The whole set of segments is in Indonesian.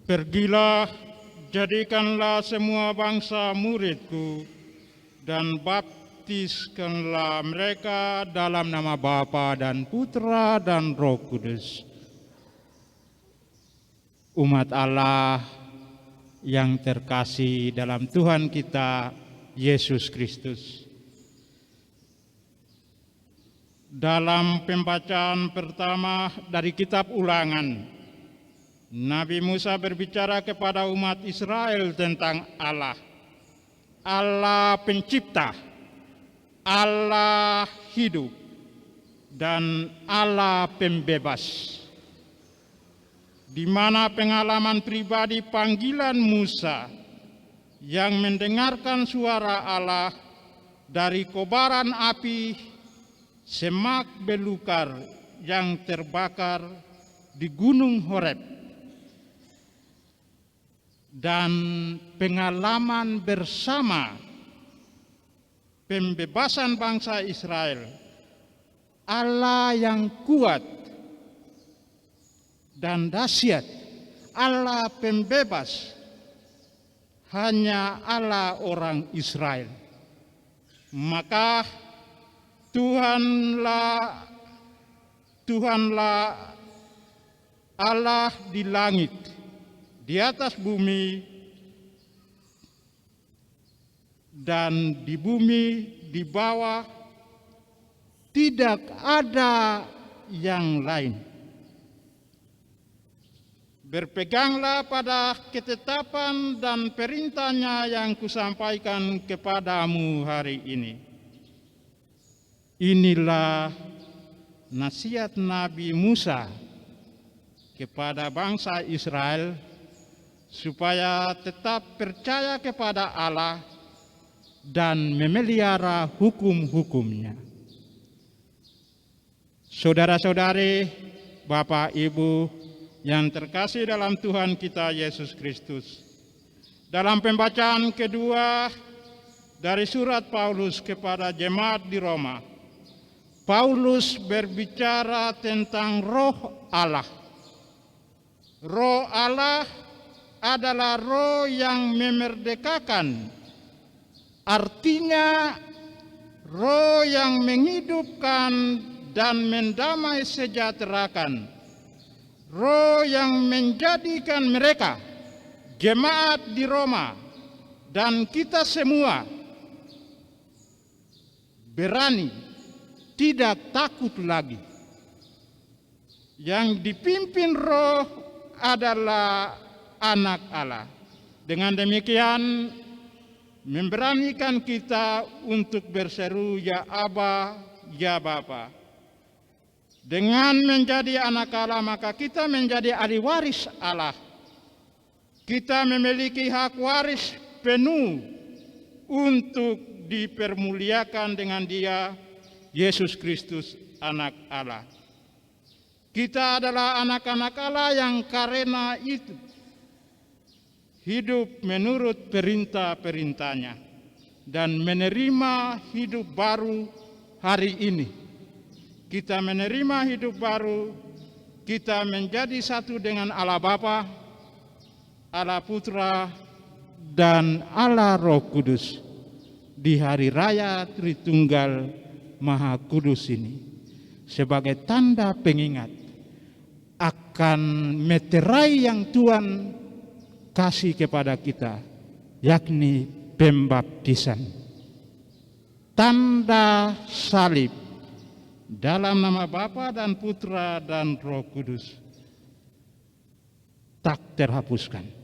Pergilah, jadikanlah semua bangsa muridku, dan baptiskanlah mereka dalam nama Bapa dan Putra dan Roh Kudus. Umat Allah yang terkasih dalam Tuhan kita, Yesus Kristus. Dalam pembacaan pertama dari kitab Ulangan, Nabi Musa berbicara kepada umat Israel tentang Allah. Allah pencipta, Allah hidup, dan Allah pembebas. Di mana pengalaman pribadi panggilan Musa yang mendengarkan suara Allah dari kobaran api semak belukar yang terbakar di Gunung Horeb, dan pengalaman bersama pembebasan bangsa Israel, Allah yang kuat dan dahsyat, Allah pembebas, hanya Allah orang Israel. Maka Tuhanlah Allah di langit, di atas bumi, dan di bumi di bawah, tidak ada yang lain. Berpeganglah pada ketetapan dan perintahnya yang kusampaikan kepadamu hari ini. Inilah nasihat Nabi Musa kepada bangsa Israel, supaya tetap percaya kepada Allah dan memelihara hukum-hukumnya. Saudara-saudari, Bapak Ibu yang terkasih dalam Tuhan kita Yesus Kristus, dalam pembacaan kedua dari surat Paulus kepada jemaat di Roma, Paulus berbicara tentang Roh Allah. Roh Allah adalah roh yang memerdekakan, artinya roh yang menghidupkan dan mendamai sejahterakan, roh yang menjadikan mereka, jemaat di Roma, dan kita semua berani, tidak takut lagi. Yang dipimpin roh adalah anak Allah. Dengan demikian memberanikan kita untuk berseru ya Aba, ya Bapa. Dengan menjadi anak Allah maka kita menjadi ahli waris Allah. Kita memiliki hak waris penuh untuk dipermuliakan dengan Dia, Yesus Kristus, anak Allah. Kita adalah anak-anak Allah yang karena itu hidup menurut perintah-perintahnya dan menerima hidup baru hari ini. Kita menerima hidup baru, kita menjadi satu dengan Allah Bapa, Allah Putra, dan Allah Roh Kudus di hari raya Tritunggal Maha Kudus ini, sebagai tanda pengingat akan meterai yang Tuhan kasih kepada kita, yakni pembaptisan, tanda salib dalam nama Bapa dan Putra dan Roh Kudus tak terhapuskan.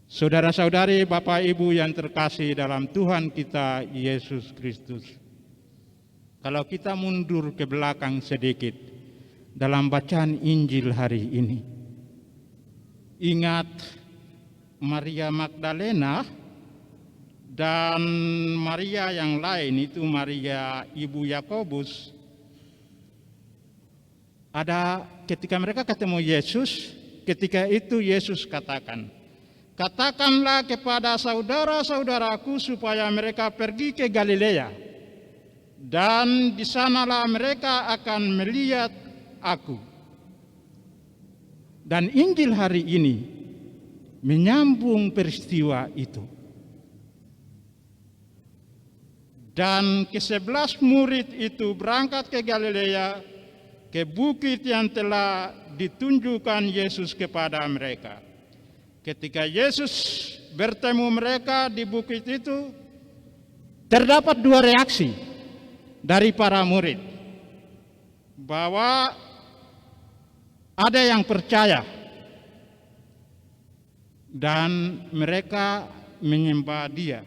Saudara-saudari, Bapak Ibu yang terkasih dalam Tuhan kita Yesus Kristus, kalau kita mundur ke belakang sedikit dalam bacaan Injil hari ini, ingat Maria Magdalena dan Maria yang lain, itu Maria ibu Yakobus. Ada ketika mereka ketemu Yesus, ketika itu Yesus katakan, "Katakanlah kepada saudara-saudaraku supaya mereka pergi ke Galilea. dan di sanalah mereka akan melihat aku. Dan Injil hari ini menyambung peristiwa itu. Dan ke-11 murid itu berangkat ke Galilea, ke bukit yang telah ditunjukkan Yesus kepada mereka. Ketika Yesus bertemu mereka di bukit itu, terdapat dua reaksi dari para murid. Bahwa ada yang percaya dan mereka menyembah Dia.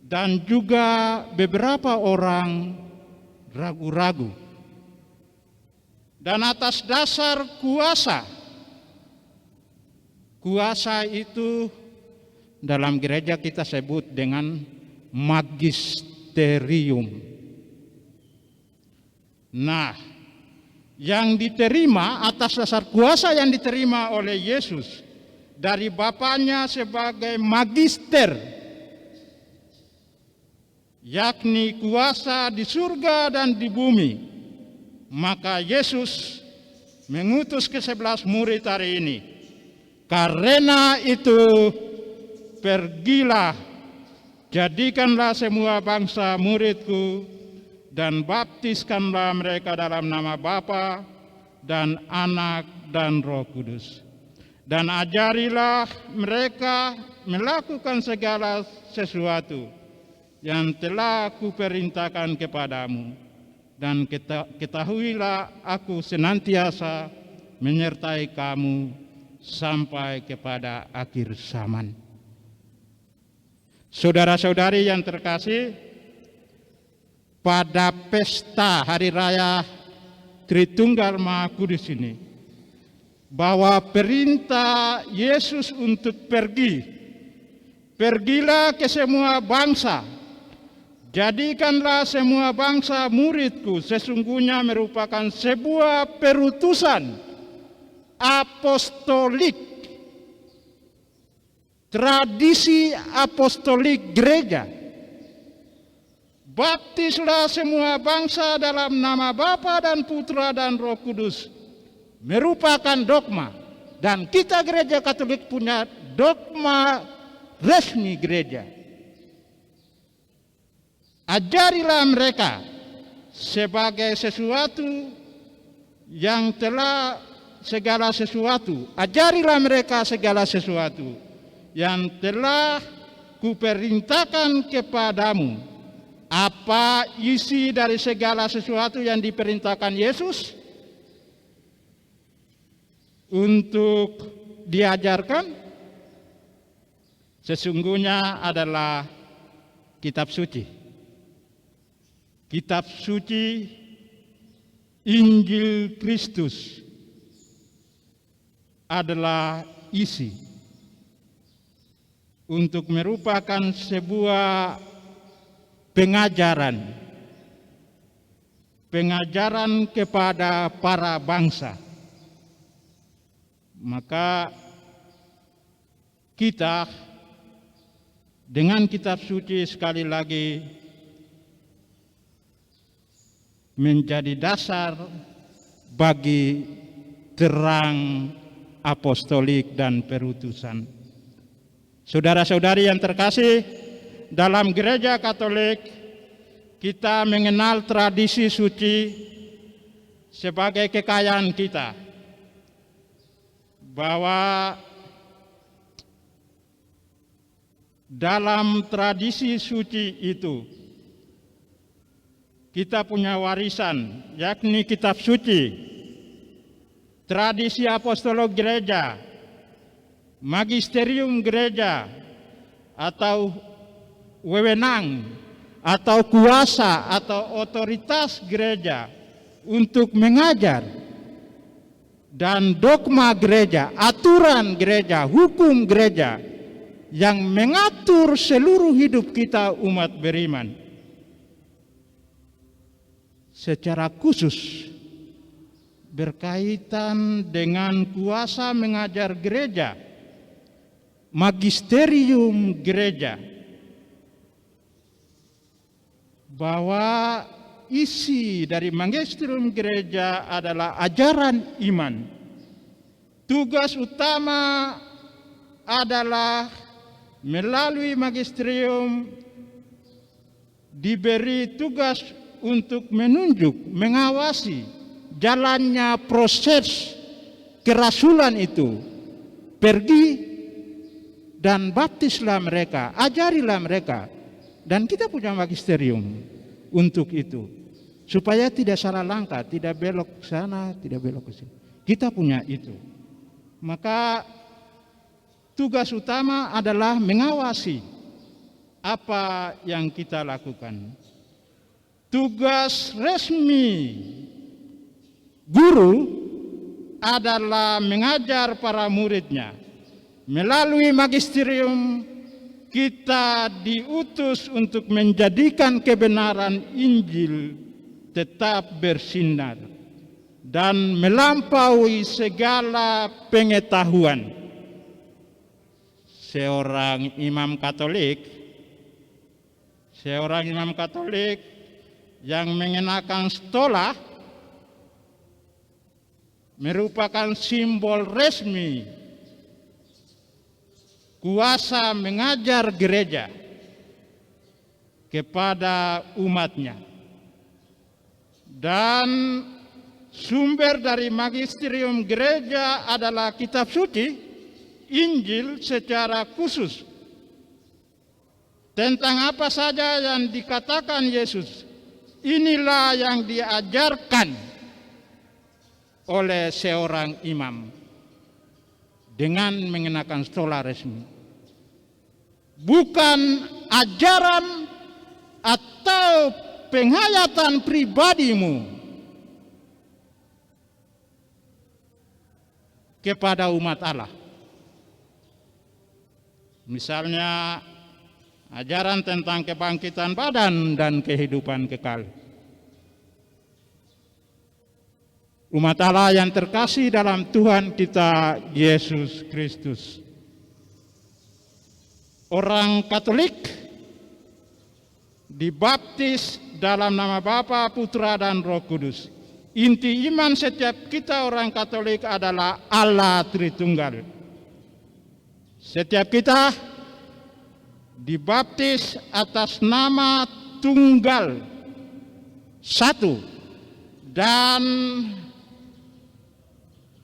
Dan juga beberapa orang ragu-ragu. Dan atas dasar kuasa itu dalam gereja kita sebut dengan magisterium. Nah, yang diterima atas dasar kuasa yang diterima oleh Yesus dari Bapaknya sebagai magister, yakni kuasa di surga dan di bumi, maka Yesus mengutus ke-11 murid hari ini. Karena itu, pergilah, jadikanlah semua bangsa muridku, dan baptiskanlah mereka dalam nama Bapa dan Anak dan Roh Kudus. Dan ajarilah mereka melakukan segala sesuatu yang telah kuperintahkan kepadamu. Dan ketahuilah aku senantiasa menyertai kamu sampai kepada akhir zaman. Saudara-saudari yang terkasih, pada pesta Hari Raya Tritunggal Maha Kudus ini, bahwa perintah Yesus untuk pergilah ke semua bangsa, jadikanlah semua bangsa muridku, sesungguhnya merupakan sebuah perutusan apostolik, tradisi apostolik gereja. Baptislah semua bangsa dalam nama Bapa dan Putra dan Roh Kudus, merupakan dogma. Dan kita gereja Katolik punya dogma resmi gereja. Ajarilah mereka sebagai sesuatu yang telah segala sesuatu. Ajarilah mereka segala sesuatu yang telah kuperintahkan kepadamu. Apa isi dari segala sesuatu yang diperintahkan Yesus untuk diajarkan? Sesungguhnya adalah kitab suci. Kitab suci Injil Kristus adalah isi untuk merupakan sebuah pengajaran kepada para bangsa. Maka kita dengan kitab suci sekali lagi menjadi dasar bagi terang apostolik dan perutusan. Saudara-saudari yang terkasih, dalam gereja Katolik kita mengenal tradisi suci sebagai kekayaan kita, bahwa dalam tradisi suci itu kita punya warisan, yakni kitab suci, tradisi apostolog gereja, magisterium gereja, atau wewenang, atau kuasa, atau otoritas gereja untuk mengajar, dan dogma gereja, aturan gereja, hukum gereja yang mengatur seluruh hidup kita umat beriman. Secara khusus berkaitan dengan kuasa mengajar gereja, magisterium gereja. bahwa isi dari magisterium gereja adalah ajaran iman. Tugas utama adalah melalui magisterium diberi tugas untuk menunjuk, mengawasi jalannya proses kerasulan itu. Pergi dan baptislah mereka, ajarilah mereka. Dan kita punya magisterium untuk itu. Supaya tidak salah langkah, tidak belok ke sana, tidak belok ke sini. Kita punya itu. Maka tugas utama adalah mengawasi apa yang kita lakukan. Tugas resmi guru adalah mengajar para muridnya. Melalui magisterium kita diutus untuk menjadikan kebenaran Injil tetap bersinar dan melampaui segala pengetahuan. Seorang imam Katolik yang mengenakan stola merupakan simbol resmi kuasa mengajar gereja kepada umatnya. Dan sumber dari magisterium gereja adalah kitab suci, Injil secara khusus. Tentang apa saja yang dikatakan Yesus, inilah yang diajarkan oleh seorang imam dengan mengenakan stola resmi. Bukan ajaran atau penghayatan pribadimu kepada umat Allah. Misalnya ajaran tentang kebangkitan badan dan kehidupan kekal. Umat Allah yang terkasih dalam Tuhan kita Yesus Kristus. Orang Katolik dibaptis dalam nama Bapa, Putra, dan Roh Kudus. Inti iman setiap kita orang Katolik adalah Allah Tritunggal. Setiap kita dibaptis atas nama tunggal satu, dan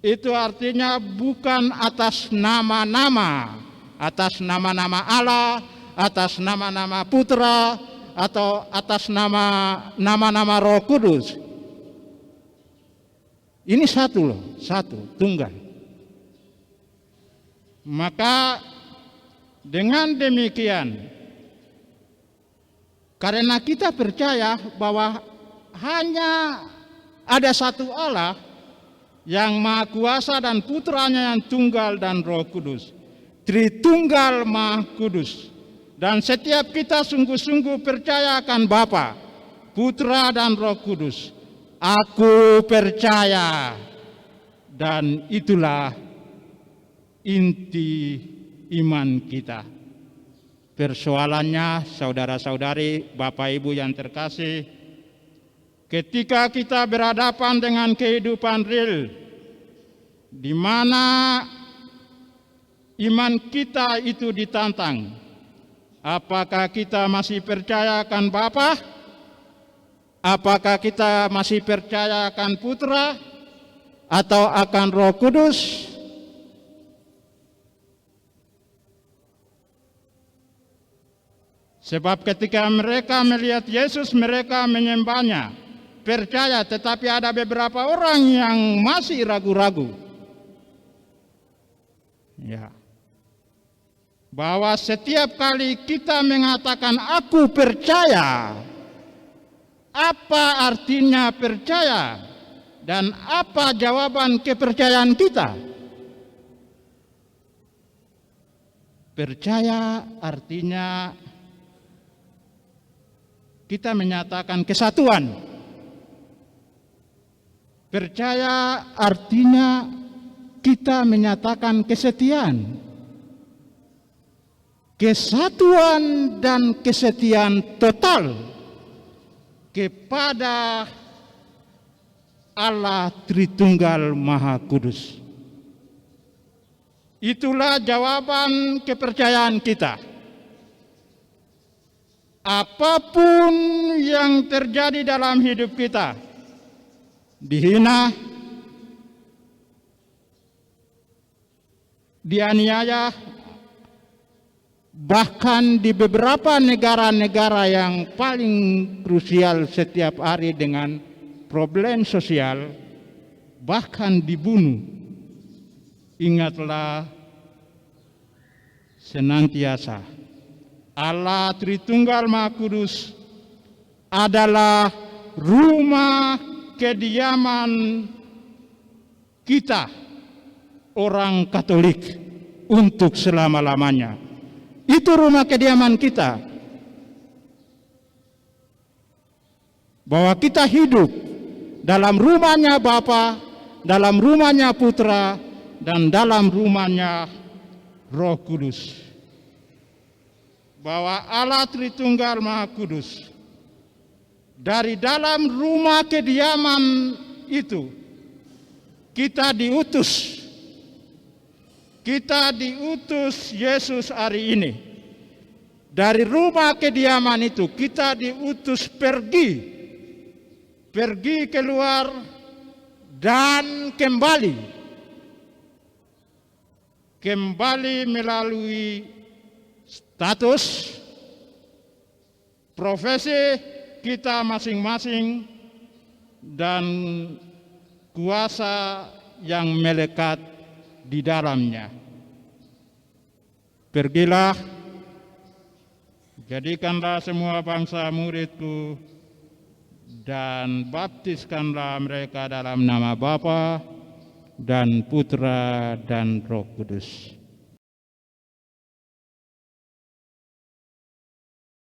itu artinya bukan atas nama-nama, atas nama-nama Allah, atas nama-nama Putra, atau atas nama-nama Roh Kudus. Ini satu loh, satu, tunggal. Maka dengan demikian, karena kita percaya bahwa hanya ada satu Allah yang Maha Kuasa dan Putranya yang tunggal dan Roh Kudus, Tritunggal Maha Kudus. Dan setiap kita sungguh-sungguh percaya akan Bapa, Putra, dan Roh Kudus. Aku percaya, dan itulah inti iman kita. Persoalannya, saudara-saudari, Bapak Ibu yang terkasih, ketika kita berhadapan dengan kehidupan real, di mana iman kita itu ditantang, apakah kita masih percaya akan Bapa? Apakah kita masih percaya akan Putra atau akan Roh Kudus? Sebab ketika mereka melihat Yesus, mereka menyembahnya, percaya, tetapi ada beberapa orang yang masih ragu-ragu. Ya. Bahwa setiap kali kita mengatakan aku percaya, apa artinya percaya dan apa jawaban kepercayaan kita? Percaya artinya kita menyatakan kesatuan. Percaya artinya kita menyatakan kesetiaan. Kesatuan dan kesetiaan total kepada Allah Tritunggal Maha Kudus. Itulah jawaban kepercayaan kita. Apapun yang terjadi dalam hidup kita, dihina, dianiaya, bahkan di beberapa negara-negara yang paling krusial setiap hari dengan problem sosial, bahkan dibunuh. Ingatlah senantiasa, Allah Tritunggal Maha Kudus adalah rumah kediaman kita, orang Katolik, untuk selama-lamanya. Itu rumah kediaman kita. Bahwa kita hidup dalam rumahnya Bapa, dalam rumahnya Putra, dan dalam rumahnya Roh Kudus. Bahwa Allah Tritunggal Maha Kudus, dari dalam rumah kediaman itu, kita diutus. Kita diutus Yesus hari ini. Dari rumah kediaman itu kita diutus pergi keluar dan kembali melalui status, profesi kita masing-masing, dan kuasa yang melekat di dalamnya. Pergilah, jadikanlah semua bangsa muridku, dan baptiskanlah mereka dalam nama Bapa dan Putra dan Roh Kudus.